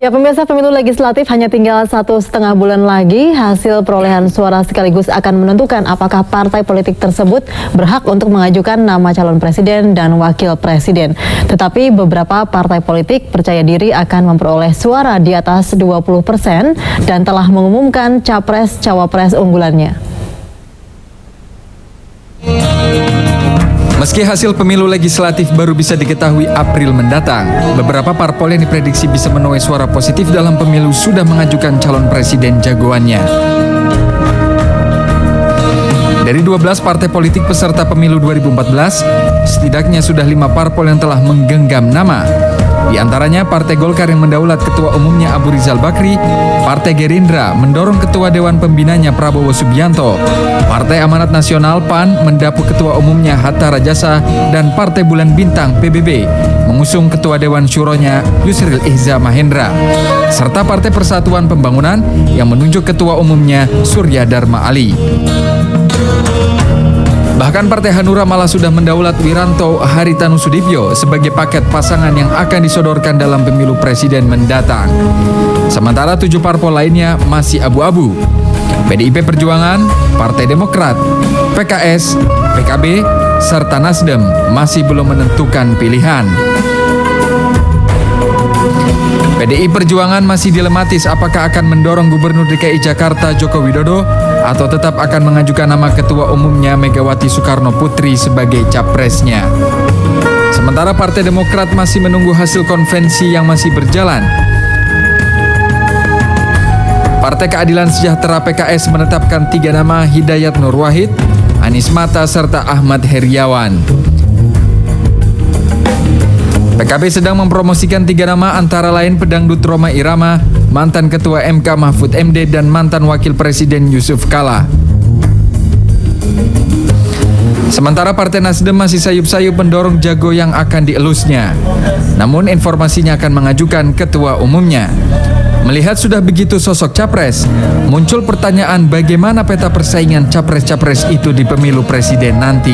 Ya, pemirsa, pemilu legislatif hanya tinggal 1,5 bulan lagi. Hasil perolehan suara sekaligus akan menentukan apakah partai politik tersebut berhak untuk mengajukan nama calon presiden dan wakil presiden. Tetapi beberapa partai politik percaya diri akan memperoleh suara di atas 20% dan telah mengumumkan capres-cawapres unggulannya. Meski hasil pemilu legislatif baru bisa diketahui April mendatang, beberapa parpol yang diprediksi bisa menuai suara positif dalam pemilu sudah mengajukan calon presiden jagoannya. Dari 12 partai politik peserta pemilu 2014, setidaknya sudah 5 parpol yang telah menggenggam nama. Di antaranya Partai Golkar yang mendaulat Ketua Umumnya Abu Rizal Bakri, Partai Gerindra mendorong Ketua Dewan Pembinanya Prabowo Subianto, Partai Amanat Nasional PAN mendapuk Ketua Umumnya Hatta Rajasa, dan Partai Bulan Bintang PBB mengusung Ketua Dewan Syuronya Yusril Ihza Mahendra, serta Partai Persatuan Pembangunan yang menunjuk Ketua Umumnya Surya Dharma Ali. Bahkan Partai Hanura malah sudah mendaulat Wiranto Haritanu Sudibyo sebagai paket pasangan yang akan disodorkan dalam pemilu presiden mendatang. Sementara 7 parpol lainnya masih abu-abu. PDIP Perjuangan, Partai Demokrat, PKS, PKB, serta Nasdem masih belum menentukan pilihan. PDI Perjuangan masih dilematis apakah akan mendorong Gubernur DKI Jakarta Joko Widodo atau tetap akan mengajukan nama Ketua Umumnya Megawati Soekarno Putri sebagai capresnya. Sementara Partai Demokrat masih menunggu hasil konvensi yang masih berjalan. Partai Keadilan Sejahtera PKS menetapkan 3 nama: Hidayat Nur Wahid, Anies Mata, serta Ahmad Heriawan. PKB sedang mempromosikan 3 nama antara lain pedangdut Rhoma Irama, mantan Ketua MK Mahfud MD, dan mantan Wakil Presiden Yusuf Kala. Sementara Partai Nasdem masih sayup-sayup mendorong jago yang akan dielusnya. Namun informasinya akan mengajukan Ketua Umumnya. Melihat sudah begitu sosok capres, muncul pertanyaan bagaimana peta persaingan capres-capres itu di pemilu presiden nanti.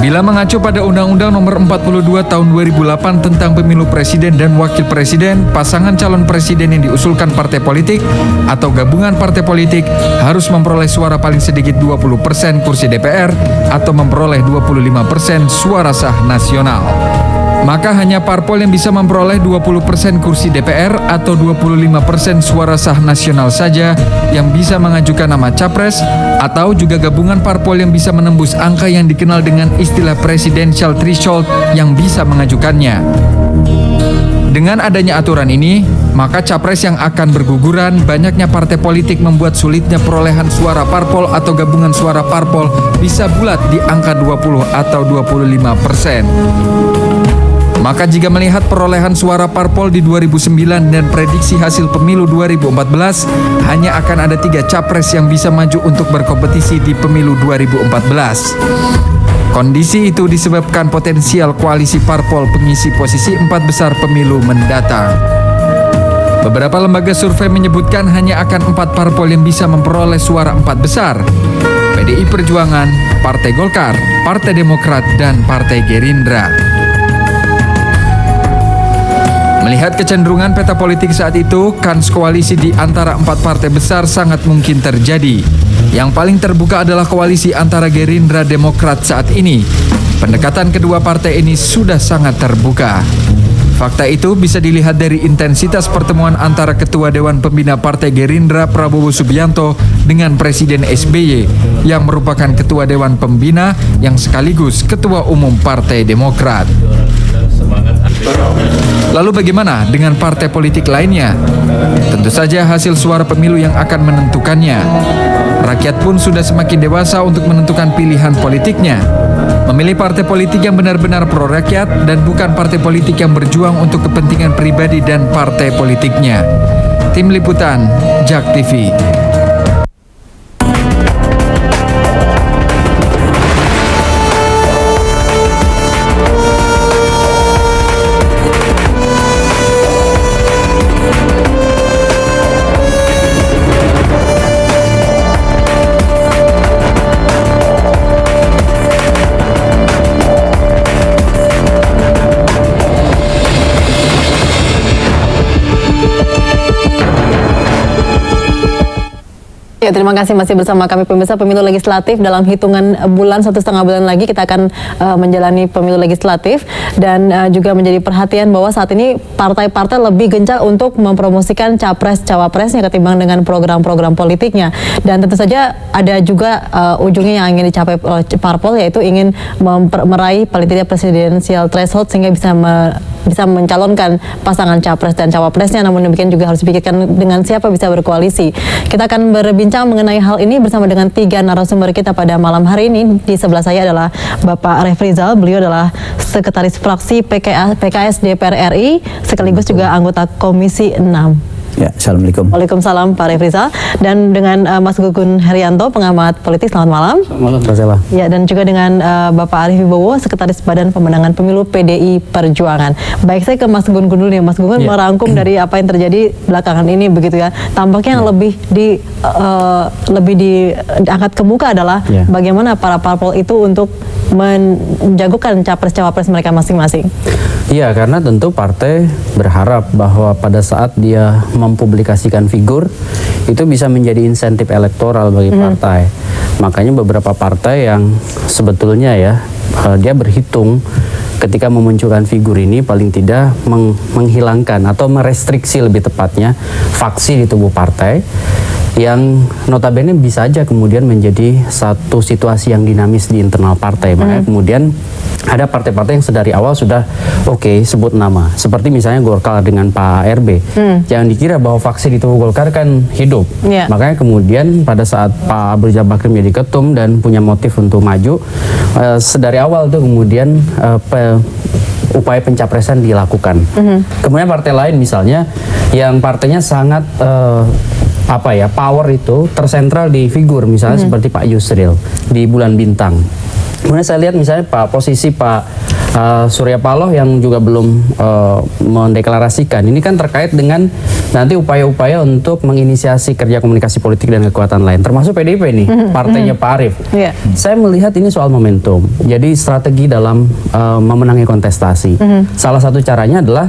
Bila mengacu pada Undang-Undang Nomor 42 Tahun 2008 tentang Pemilu Presiden dan Wakil Presiden, pasangan calon presiden yang diusulkan partai politik atau gabungan partai politik harus memperoleh suara paling sedikit 20% kursi DPR atau memperoleh 25% suara sah nasional. Maka hanya parpol yang bisa memperoleh 20% kursi DPR atau 25% suara sah nasional saja yang bisa mengajukan nama capres, atau juga gabungan parpol yang bisa menembus angka yang dikenal dengan istilah presidential threshold yang bisa mengajukannya. Dengan adanya aturan ini, maka capres yang akan berguguran, banyaknya partai politik membuat sulitnya perolehan suara parpol atau gabungan suara parpol bisa bulat di angka 20 atau 25%. Maka jika melihat perolehan suara parpol di 2009 dan prediksi hasil pemilu 2014, hanya akan ada 3 capres yang bisa maju untuk berkompetisi di pemilu 2014. Kondisi itu disebabkan potensial koalisi parpol pengisi posisi 4 besar pemilu mendatang. Beberapa lembaga survei menyebutkan hanya akan 4 parpol yang bisa memperoleh suara 4 besar: PDI Perjuangan, Partai Golkar, Partai Demokrat, dan Partai Gerindra. Melihat kecenderungan peta politik saat itu, kans koalisi di antara 4 partai besar sangat mungkin terjadi. Yang paling terbuka adalah koalisi antara Gerindra Demokrat saat ini. Pendekatan kedua partai ini sudah sangat terbuka. Fakta itu bisa dilihat dari intensitas pertemuan antara Ketua Dewan Pembina Partai Gerindra Prabowo Subianto dengan Presiden SBY yang merupakan Ketua Dewan Pembina yang sekaligus Ketua Umum Partai Demokrat. Lalu bagaimana dengan partai politik lainnya? Tentu saja hasil suara pemilu yang akan menentukannya. Rakyat pun sudah semakin dewasa untuk menentukan pilihan politiknya. Memilih partai politik yang benar-benar pro-rakyat dan bukan partai politik yang berjuang untuk kepentingan pribadi dan partai politiknya. Tim Liputan, JAK TV. Ya, terima kasih masih bersama kami pemirsa. Pemilu legislatif dalam hitungan bulan, 1,5 bulan lagi kita akan menjalani pemilu legislatif, dan juga menjadi perhatian bahwa saat ini partai-partai lebih gencar untuk mempromosikan capres-cawapresnya ketimbang dengan program-program politiknya. Dan tentu saja ada juga ujungnya yang ingin dicapai parpol, yaitu ingin meraih paling tidak presidensial threshold sehingga bisa mencalonkan pasangan capres dan cawapresnya. Namun demikian juga harus dipikirkan dengan siapa bisa berkoalisi. Kita akan berbincang mengenai hal ini bersama dengan 3 narasumber kita pada malam hari ini. Di sebelah saya adalah Bapak Refrizal, beliau adalah Sekretaris Fraksi PKS DPR RI, sekaligus juga anggota Komisi 6. Ya, Assalamualaikum. Waalaikumsalam Pak Refrizal. Dan dengan Mas Gugun Herianto, pengamat politik, selamat malam. Selamat malam. Ya, dan juga dengan Bapak Arief Wibowo, Sekretaris Badan Pemenangan Pemilu PDI Perjuangan. Baik, saya ke Mas Gugun dulu nih. Mas Gugun merangkum dari apa yang terjadi belakangan ini begitu ya. Tampaknya yang lebih diangkat ke muka adalah bagaimana para parpol itu untuk menjagokan capres-cawapres mereka masing-masing. Iya, karena tentu partai berharap bahwa pada saat dia mempublikasikan figur itu bisa menjadi insentif elektoral bagi partai. Makanya beberapa partai yang sebetulnya dia berhitung ketika memunculkan figur ini paling tidak menghilangkan atau merestriksi lebih tepatnya faksi di tubuh partai, yang notabene bisa aja kemudian menjadi satu situasi yang dinamis di internal partai. Makanya kemudian ada partai-partai yang sedari awal sudah sebut nama, seperti misalnya Golkar dengan Pak RB. Jangan dikira bahwa faksi di tubuh Golkar kan hidup. Makanya kemudian pada saat Pak Abu Rizal Bakri menjadi ketum dan punya motif untuk maju, sedari awal tuh kemudian upaya pencapresan dilakukan. Kemudian partai lain misalnya yang partainya sangat power itu tersentral di figur, misalnya seperti Pak Yusril di Bulan Bintang. Kemudian saya lihat misalnya posisi Pak Surya Paloh yang juga belum mendeklarasikan. Ini kan terkait dengan nanti upaya-upaya untuk menginisiasi kerja komunikasi politik dan kekuatan lain, termasuk PDIP nih, partainya Pak Arief. Saya melihat ini soal momentum. Jadi strategi dalam memenangi kontestasi. Salah satu caranya adalah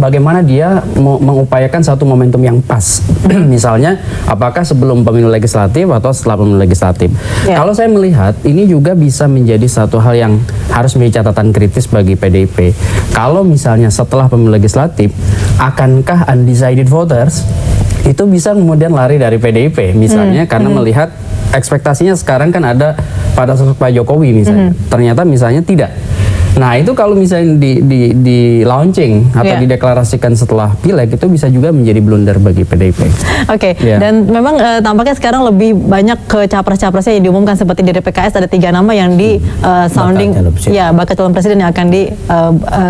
bagaimana dia mengupayakan satu momentum yang pas. Misalnya, apakah sebelum pemilu legislatif atau setelah pemilu legislatif. Kalau saya melihat, ini juga bisa menjadi satu hal yang harus menjadi catatan kritis bagi PDIP. Kalau misalnya setelah pemilu legislatif, akankah undecided voters itu bisa kemudian lari dari PDIP misalnya, karena melihat ekspektasinya sekarang kan ada pada sosok Pak Jokowi misalnya. Ternyata misalnya tidak. Nah, itu kalau misalnya di launching atau dideklarasikan setelah pileg, itu bisa juga menjadi blunder bagi PDIP. Dan memang tampaknya sekarang lebih banyak ke capres-capresnya yang diumumkan, seperti dari PKS ada 3 nama yang di sounding bakal calon presiden yang akan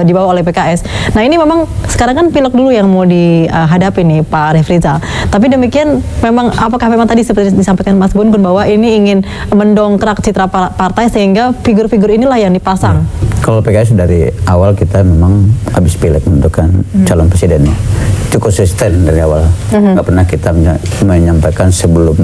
dibawa oleh PKS. Nah, ini memang sekarang kan pileg dulu yang mau dihadapi nih Pak Refrizal. Tapi demikian memang apakah memang tadi seperti disampaikan Mas Gun bahwa ini ingin mendongkrak citra partai sehingga figur-figur inilah yang dipasang? Kalau PKS dari awal kita memang habis pileg menentukan calon presidennya. Itu konsisten dari awal. Nggak pernah kita menyampaikan sebelum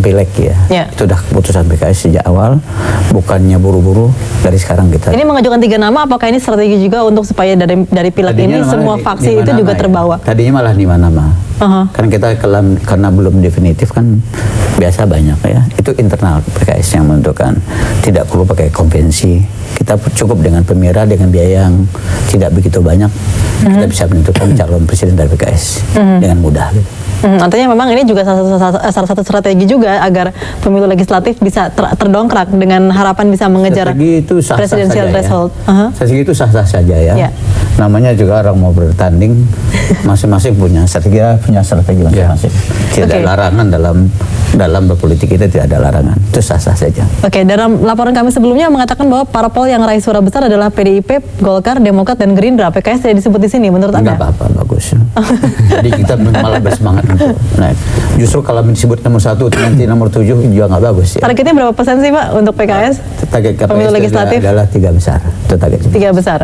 pileg Itu udah keputusan PKS sejak awal. Bukannya buru-buru, dari sekarang kita. Ini mengajukan 3 nama, apakah ini strategi juga untuk supaya dari pileg ini semua faksi itu juga terbawa? Tadinya malah 5 nama. Karena kita karena belum definitif kan biasa banyak Itu internal PKS yang menentukan. Tidak perlu pakai konvensi. Kita cukup dengan pemirsa dengan biaya yang tidak begitu banyak, kita bisa menentukan calon presiden dari PKS dengan mudah. Artinya memang ini juga salah satu strategi juga agar pemilu legislatif bisa terdongkrak dengan harapan bisa mengejar presidensial threshold. Strategi itu sah-sah saja Namanya juga orang mau bertanding, masing-masing punya strategi masing-masing. Tidak ada larangan dalam berpolitik, kita tidak ada larangan. Itu sah-sah saja. Dalam laporan kami sebelumnya mengatakan bahwa parpol yang raih suara besar adalah PDIP, Golkar, Demokrat, dan Gerindra. PKS tidak disebut di sini, menurut Anda? Enggak apa-apa, bagus. Jadi kita malah bersemangat untuk naik. Justru kalau disebut nomor 1, nanti nomor 7 juga nggak bagus. Targetnya berapa persen sih Pak untuk PKS? Target pemilu legislatif adalah 3 besar. Itu targetnya. 3 besar.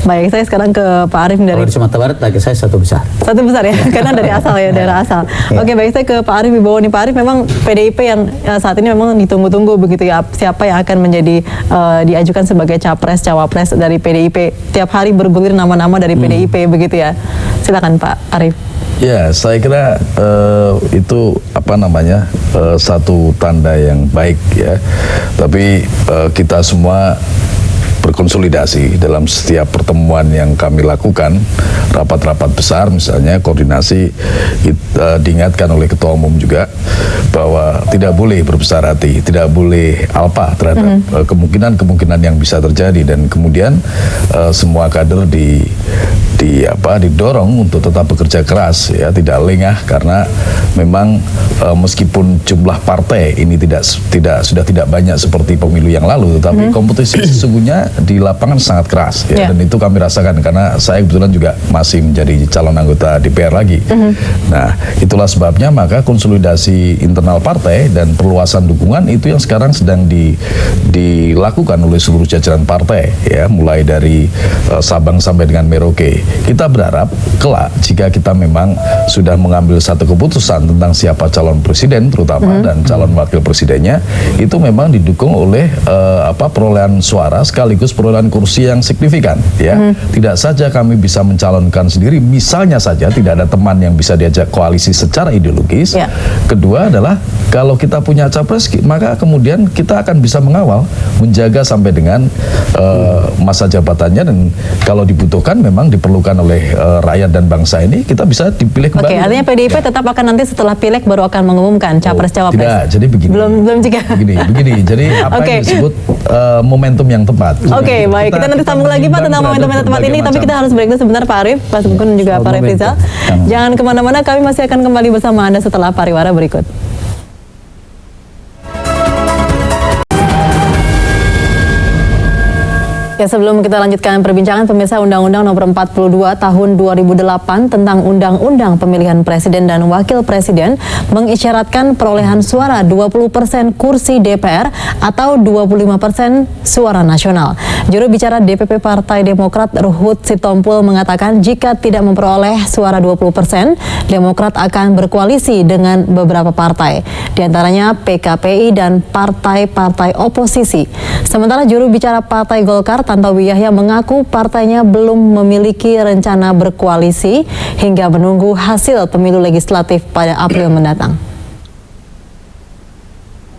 Baik, saya sekarang ke Pak Arief dari. Kalau di Sumatera Barat target saya 1 besar. 1 besar ya, karena dari asal daerah asal. Baik, saya ke Pak Arief Wibowo nih. Pak Arief, memang PDIP yang saat ini memang ditunggu-tunggu begitu ya, siapa yang akan menjadi diajukan sebagai capres cawapres dari PDIP. Tiap hari bergulir nama-nama dari PDIP begitu ya. Silakan Pak Arief. Ya, saya kira itu satu tanda yang baik ya. Tapi kita semua berkonsolidasi dalam setiap pertemuan yang kami lakukan, rapat-rapat besar misalnya, koordinasi diingatkan oleh Ketua Umum juga bahwa tidak boleh berbesar hati, tidak boleh alpa terhadap kemungkinan-kemungkinan yang bisa terjadi, dan kemudian semua kader didorong untuk tetap bekerja keras ya, tidak lengah, karena memang meskipun jumlah partai ini sudah tidak banyak seperti pemilu yang lalu, tetapi kompetisi sesungguhnya di lapangan sangat keras ya, dan itu kami rasakan karena saya kebetulan juga masih menjadi calon anggota DPR lagi. Nah, itulah sebabnya maka konsolidasi internal partai dan perluasan dukungan itu yang sekarang sedang dilakukan oleh seluruh jajaran partai ya, mulai dari Sabang sampai dengan Merauke. Kita berharap kelak jika kita memang sudah mengambil satu keputusan tentang siapa calon presiden terutama dan calon wakil presidennya, itu memang didukung oleh perolehan suara sekaligus perolehan kursi yang signifikan ya. Tidak saja kami bisa mencalonkan sendiri, misalnya saja tidak ada teman yang bisa diajak koalisi secara ideologis. Kedua adalah kalau kita punya capres, maka kemudian kita akan bisa mengawal, menjaga sampai dengan masa jabatannya, dan kalau dibutuhkan memang diperlukan oleh rakyat dan bangsa ini, kita bisa dipilih kembali. Oke, artinya PDIP tetap akan nanti setelah pileg baru akan mengumumkan capres-cawapres. Tidak, jadi begini. Belum juga. Begini. Jadi apa yang disebut momentum yang tepat. Oke, baik. Kita nanti sambung lagi Pak tentang momentum yang tepat ini, tapi kita harus break dulu sebentar Pak Arief, Pak Sugeng dan juga Pak Revizal. Jangan kemana-mana, kami masih akan kembali bersama Anda setelah pariwara berikut. Ya, sebelum kita lanjutkan perbincangan, pemirsa, Undang-Undang Nomor 42 Tahun 2008 tentang Undang-Undang Pemilihan Presiden dan Wakil Presiden mengisyaratkan perolehan suara 20% kursi DPR atau 25% suara nasional. Juru bicara DPP Partai Demokrat Ruhut Sitompul mengatakan jika tidak memperoleh suara 20%, Demokrat akan berkoalisi dengan beberapa partai, diantaranya PKPI dan partai-partai oposisi. Sementara juru bicara Partai Golkar Tantowi Yahya mengaku partainya belum memiliki rencana berkoalisi hingga menunggu hasil pemilu legislatif pada April mendatang.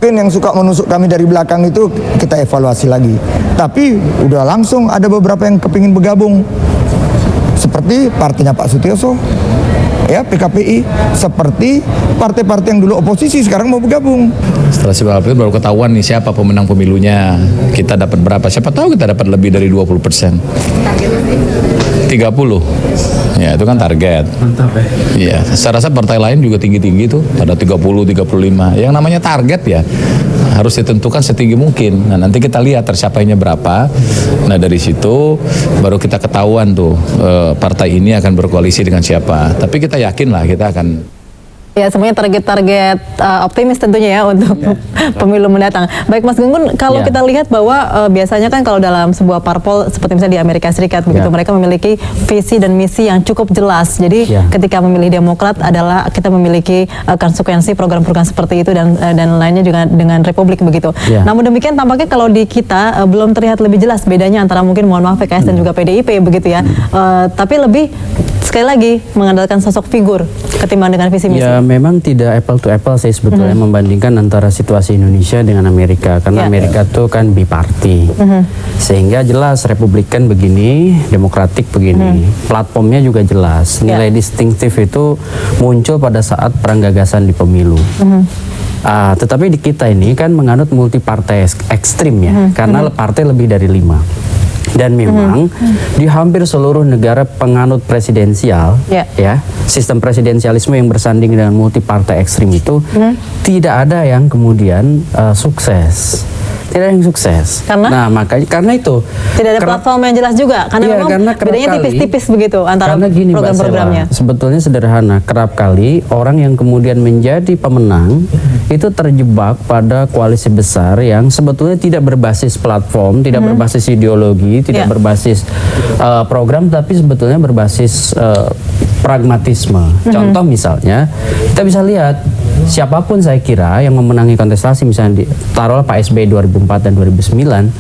Mungkin yang suka menusuk kami dari belakang itu kita evaluasi lagi. Tapi udah langsung ada beberapa yang kepingin bergabung. Seperti partainya Pak Sutioso, ya PKPI, seperti partai-partai yang dulu oposisi sekarang mau bergabung. Setelah si April baru ketahuan nih siapa pemenang pemilunya, kita dapat berapa, siapa tahu kita dapat lebih dari 20%. 30. Ya, itu kan target. Mantap ya. Iya, saya rasa partai lain juga tinggi-tinggi tuh, ada 30, 35. Yang namanya target ya harus ditentukan setinggi mungkin. Nah, nanti kita lihat tercapainya berapa. Nah, dari situ baru kita ketahuan tuh partai ini akan berkoalisi dengan siapa. Tapi kita yakin lah kita akan. Ya, semuanya target-target optimis tentunya ya untuk pemilu mendatang. Baik Mas Gunggun, kalau kita lihat bahwa biasanya kan kalau dalam sebuah parpol seperti misalnya di Amerika Serikat begitu, mereka memiliki visi dan misi yang cukup jelas. Jadi ketika memilih Demokrat adalah kita memiliki konsekuensi program-program seperti itu dan lainnya juga dengan Republik begitu. Namun demikian tampaknya kalau di kita belum terlihat lebih jelas bedanya antara mungkin mohon maaf PKS dan juga PDIP begitu ya. Tapi lebih sekali lagi mengandalkan sosok figur ketimbang dengan visi misi. Ya, memang tidak apple to apple saya sebetulnya membandingkan antara situasi Indonesia dengan Amerika, karena Amerika itu kan biparti, sehingga jelas Republikan begini, Demokratik begini, platformnya juga jelas, nilai distinktif itu muncul pada saat perang gagasan di pemilu. Tetapi di kita ini kan menganut multi partai ekstrim ya, karena partai lebih dari 5. Dan memang di hampir seluruh negara penganut presidensial, ya sistem presidensialisme yang bersanding dengan multi partai ekstrim itu tidak ada yang kemudian sukses. Tidak ada yang sukses. Karena? Nah, makanya karena itu tidak ada platform yang jelas juga, karena memang bedanya tipis-tipis begitu antara program-programnya. Sebetulnya sederhana, kerap kali orang yang kemudian menjadi pemenang itu terjebak pada koalisi besar yang sebetulnya tidak berbasis platform, tidak berbasis ideologi, tidak berbasis program, tapi sebetulnya berbasis pragmatisme. Contoh misalnya, kita bisa lihat siapapun saya kira yang memenangi kontestasi, misalnya taruhlah Pak SBY 2004 dan 2009,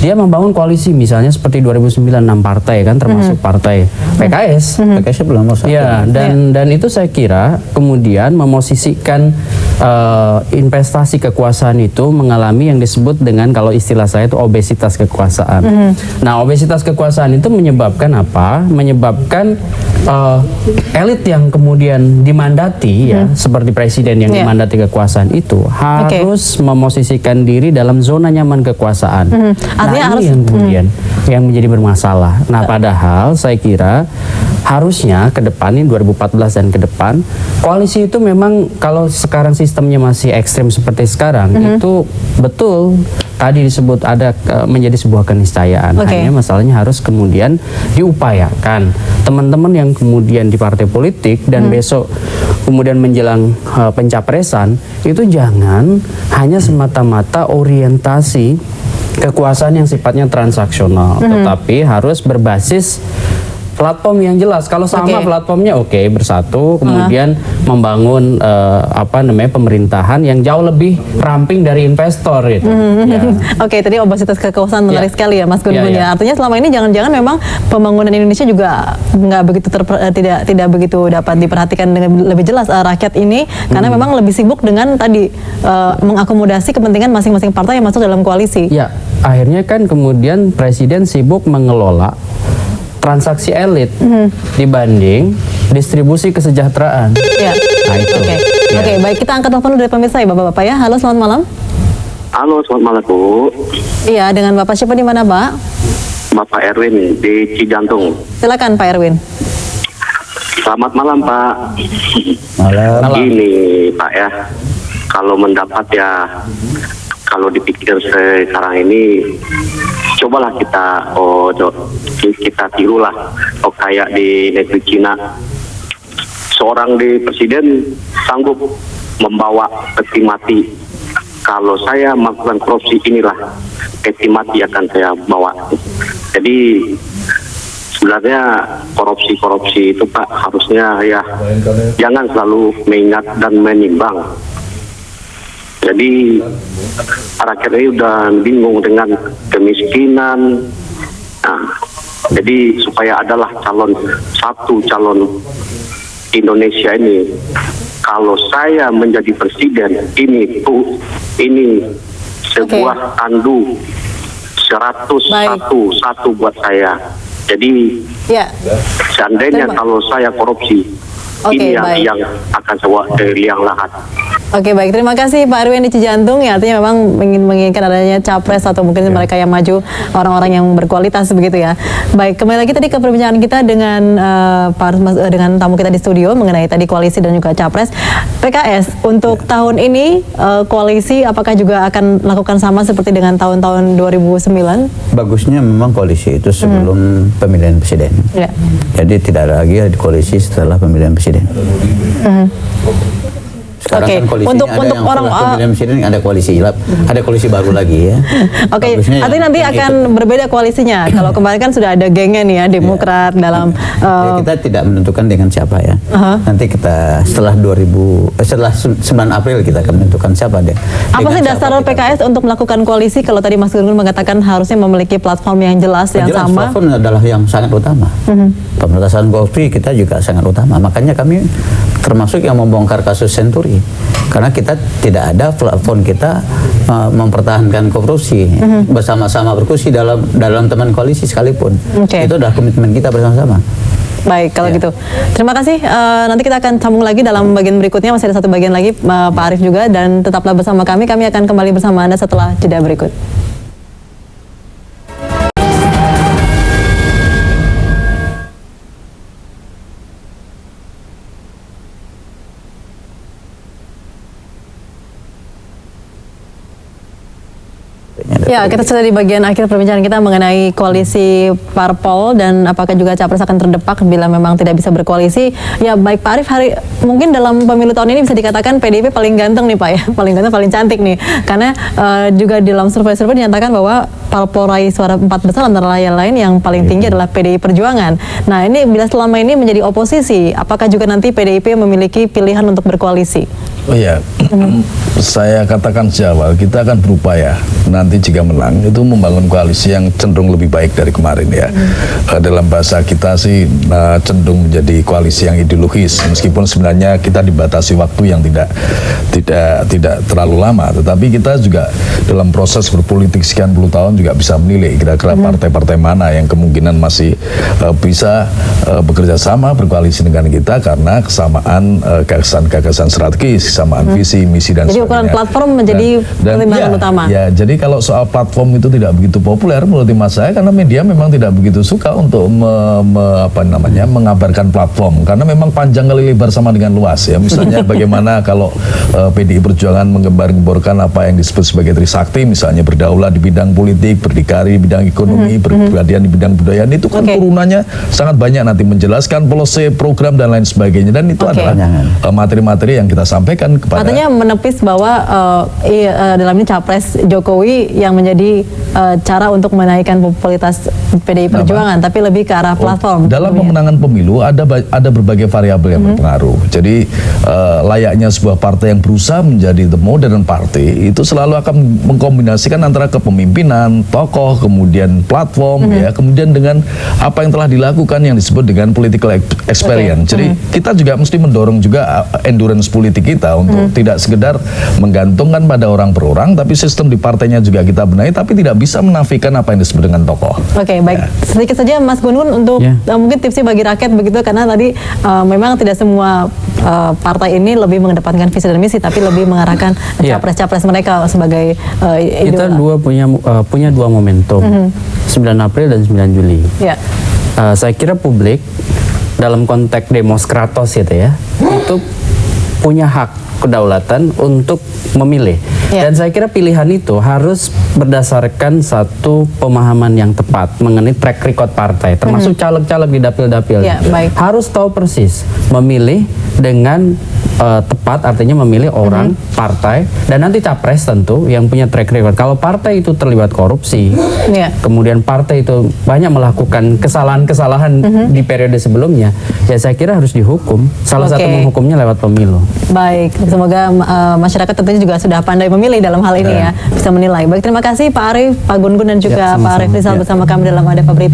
dia membangun koalisi misalnya seperti 2009 6 partai kan, termasuk partai PKS. PKS belum mau satu. Ya, dan itu saya kira kemudian memosisikan investasi kekuasaan itu mengalami yang disebut dengan, kalau istilah saya itu obesitas kekuasaan. Nah, obesitas kekuasaan itu menyebabkan apa? Menyebabkan elit yang kemudian dimandati ya, seperti presiden yang dimandati kekuasaan itu harus memosisikan diri dalam zona nyaman kekuasaan. Artinya ini yang kemudian yang menjadi bermasalah. Nah, padahal saya kira harusnya ke depan ini 2014 dan ke depan koalisi itu memang, kalau sekarang sistemnya masih ekstrim seperti sekarang, itu betul tadi disebut ada menjadi sebuah keniscayaan. Hanya masalahnya harus kemudian diupayakan teman-teman yang kemudian di partai politik dan besok kemudian menjelang pencapresan itu jangan hanya semata-mata orientasi kekuasaan yang sifatnya transaksional, tetapi harus berbasis platform yang jelas. Kalau sama platformnya bersatu, kemudian membangun pemerintahan yang jauh lebih ramping dari investor itu. Tadi obesitas kekuasaan menarik sekali ya Mas Gun Gun ya. Artinya selama ini jangan-jangan memang pembangunan Indonesia juga nggak begitu tidak begitu dapat diperhatikan dengan lebih jelas rakyat ini, karena memang lebih sibuk dengan tadi mengakomodasi kepentingan masing-masing partai yang masuk dalam koalisi. Ya, akhirnya kan kemudian presiden sibuk mengelola transaksi elit dibanding distribusi kesejahteraan. Nah, itu. Oke, baik, kita angkat telepon dari pemirsa ya Bapak-bapak ya. Halo, selamat malam. Halo, selamat malam Bu. Iya, dengan Bapak siapa di mana Pak? Bapak Erwin di Cijantung. Silakan Pak Erwin. Selamat malam Pak. Malam. Gini Pak ya, kalau mendapat ya, kalau dipikir sekarang ini, cobalah kita tirulah kayak di negeri Cina, seorang di presiden sanggup membawa peti mati. Kalau saya melakukan korupsi, inilah peti mati akan saya bawa. Jadi sebenarnya korupsi itu Pak harusnya ya jangan selalu mengingat dan menimbang. Jadi rakyat ini udah bingung dengan kemiskinan. Nah, jadi supaya adalah satu calon Indonesia ini, kalau saya menjadi presiden, ini sebuah tandu 101 buat saya. Jadi seandainya kalau saya korupsi, ini yang akan saya liang lahat. Oke, baik, terima kasih Pak Erwin di Cijantung ya. Artinya memang menginginkan adanya capres atau mungkin mereka yang maju orang-orang yang berkualitas begitu ya. Baik, kembali lagi tadi ke perbincangan kita dengan dengan tamu kita di studio mengenai tadi koalisi dan juga capres. PKS untuk tahun ini koalisi apakah juga akan melakukan sama seperti dengan tahun-tahun 2009? Bagusnya memang koalisi itu sebelum pemilihan presiden. Jadi tidak ada lagi koalisi setelah pemilihan presiden. Sekarang kan koalisinya untuk yang orang pemilihan presiden ada koalisi hilap, ada koalisi baru lagi ya. Artinya nanti akan berbeda koalisinya. Kalau kemarin kan sudah ada gengnya nih ya, Demokrat dalam kita tidak menentukan dengan siapa ya. Nanti kita setelah 9 April kita akan menentukan siapa deh. Apa sih dasar PKS untuk melakukan koalisi? Kalau tadi Mas Gun Gun mengatakan harusnya memiliki platform yang jelas yang sama. Platform adalah yang sangat utama. Pemerintahan korupsi kita juga sangat utama. Makanya kami termasuk yang membongkar kasus Senturi, karena kita tidak ada platform kita mempertahankan korupsi bersama-sama berkursi dalam teman koalisi sekalipun. Itu adalah komitmen kita bersama-sama. Baik, kalau gitu. Terima kasih. Nanti kita akan sambung lagi dalam bagian berikutnya. Masih ada satu bagian lagi Pak Arief juga, dan tetaplah bersama kami. Kami akan kembali bersama Anda setelah jeda berikut. Ya, kita sudah di bagian akhir perbincangan kita mengenai koalisi parpol dan apakah juga capres akan terdepak bila memang tidak bisa berkoalisi. Ya, baik Pak Arief, mungkin dalam pemilu tahun ini bisa dikatakan PDIP paling ganteng nih Pak ya, paling ganteng, paling cantik nih. Karena juga di dalam survei-survei dinyatakan bahwa parpol raih suara 4 besar antara lain yang paling tinggi adalah PDI Perjuangan. Nah, ini bila selama ini menjadi oposisi, apakah juga nanti PDIP memiliki pilihan untuk berkoalisi? Oh iya, saya katakan sejak awal kita akan berupaya nanti jika menang itu membangun koalisi yang cenderung lebih baik dari kemarin ya. Dalam bahasa kita sih cenderung menjadi koalisi yang ideologis, meskipun sebenarnya kita dibatasi waktu yang tidak terlalu lama. Tetapi kita juga dalam proses berpolitik sekian puluh tahun juga bisa menilai kira-kira partai-partai mana yang kemungkinan masih bisa bekerja sama berkoalisi dengan kita karena kesamaan gagasan strategis, kesamaan visi, misi dan Jadi sebagainya. ukuran platform menjadi pertimbangan utama. Ya, jadi kalau soal platform itu tidak begitu populer menurut mas saya karena media memang tidak begitu suka untuk mengabarkan platform karena memang panjang kali lebar sama dengan luas ya. Misalnya bagaimana kalau PDI Perjuangan menggembar-gemborkan apa yang disebut sebagai Trisakti, misalnya berdaulat di bidang politik, berdikari di bidang ekonomi, berkeadilan di bidang budaya, itu kan turunannya sangat banyak nanti menjelaskan policy, program dan lain sebagainya dan itu adalah materi-materi yang kita sampaikan kepada. Katanya menepis bahwa dalam ini capres Jokowi yang menjadi cara untuk menaikkan popularitas PDI Perjuangan, tapi lebih ke arah platform. Dalam pemenangan pemilu ada berbagai variabel yang berpengaruh. Jadi layaknya sebuah partai yang berusaha menjadi the modern party itu selalu akan mengkombinasikan antara kepemimpinan, tokoh, kemudian platform, ya, kemudian dengan apa yang telah dilakukan yang disebut dengan political experience. Jadi kita juga mesti mendorong juga endurance politik kita untuk tidak sekedar menggantungkan pada orang per orang, tapi sistem di partainya juga kita benahi, tapi tidak bisa menafikan apa yang disebut dengan tokoh. Oke, baik. Sedikit saja Mas Gun Gun untuk mungkin tipsnya bagi rakyat begitu, karena tadi memang tidak semua partai ini lebih mengedepankan visi dan misi, tapi lebih mengarahkan capres-capres mereka sebagai kita punya dua momentum, 9 April dan 9 Juli. Saya kira publik dalam konteks demos kratos itu ya, itu punya hak kedaulatan untuk memilih. Dan saya kira pilihan itu harus berdasarkan satu pemahaman yang tepat mengenai track record partai, termasuk caleg-caleg di dapil-dapil. Harus tahu persis memilih dengan tepat, artinya memilih orang, partai, dan nanti capres tentu yang punya track record. Kalau partai itu terlibat korupsi, kemudian partai itu banyak melakukan kesalahan-kesalahan di periode sebelumnya, ya saya kira harus dihukum. Salah satu menghukumnya lewat pemilu. Baik, semoga masyarakat tentunya juga sudah pandai memilih dalam hal ini ya, bisa menilai. Baik, terima kasih Pak Arief, Pak Gun Gun dan juga Pak Arief Rizal bersama kami dalam Ada Berita.